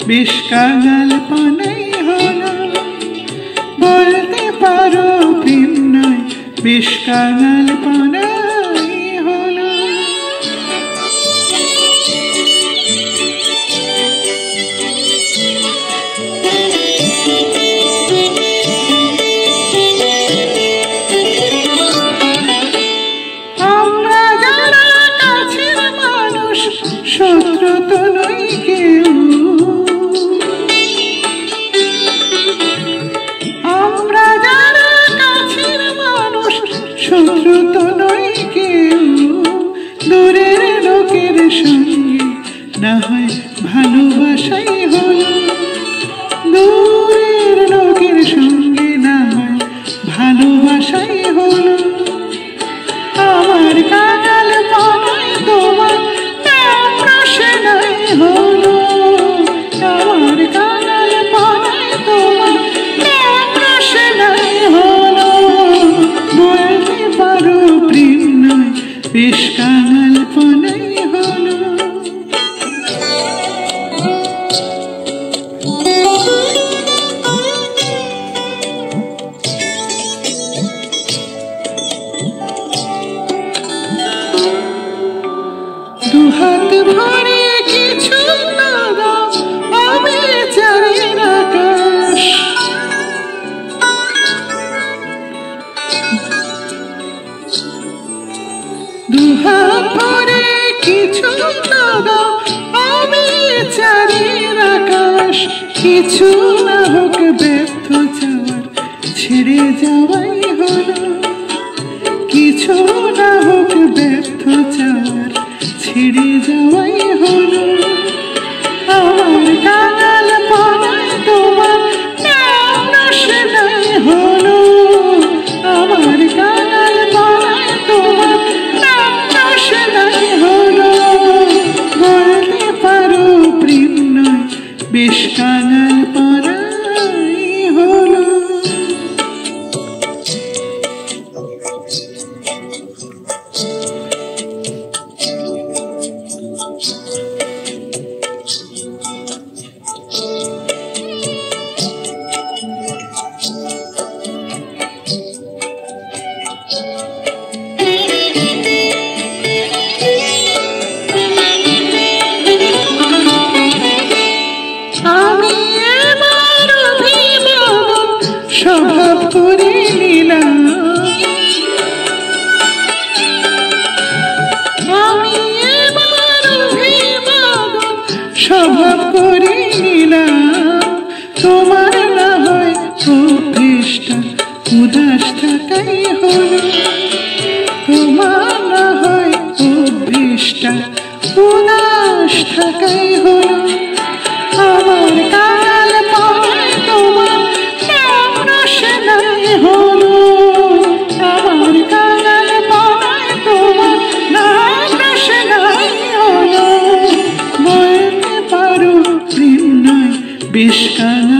বেশ কাঙাল পানাই হলো, বলতে পারো প্রেম নয় বেশ কাঙাল পানাই হলো। আমরা যারা কাছের মানুষ শত্রু তো নই কেউ, আমরা যারা কাছের মানুষ শত্রু তো নই কেউ। দূরের লোকের সঙ্গে না হয় ভালোবাসাই হলো, দূরের লোকের সঙ্গে না হয় ভালোবাসাই হলো। আমার কাঙাল পানাই তোমার নাম রোশনাই হলো, আমার কাঙাল পানাই তোমার নাম রোশনাই হলো। বলতে পারো প্রেম নয় বেশ কাঙাল পানাই হলো। দুহাত ভরে কিছু না দাও আমি চাঁদের আকাশ, দুহাত ভরে কিছু না দাও আমি চাঁদের আকাশ। কিছু না হোক ব্যর্থ চাওয়ার ছেড়ে যাওয়াই হলো, কিছু না হোক ব্যর্থ চাওয়ার ছেড়ে যাওয়াই হলো। আমার কাঙাল পানাই তোমার নাম রোশনাই হলো, আমার কাঙাল পানাই তোমার নাম রোশনাই হলো। বলতে পারো প্রেম নয় বেশ কাঙাল পানাই হলো। আমি এবার অভিমান স্বভাব করে নিলাম, আমি এবার অভিমান স্বভাব করে নিলাম। তোমার না হয় অভ্যেসটা উদাস থাকাই হলো, তোমার না হয় অভ্যেসটা উদাস থাকাই হলো। আমার কাঙাল পানাই তোমার নাম রোশনাই হলো, আমার কাঙাল পানাই তোমার নাম রোশনাই হলো। বলতে পারো প্রেম নয় বেশ কাঙাল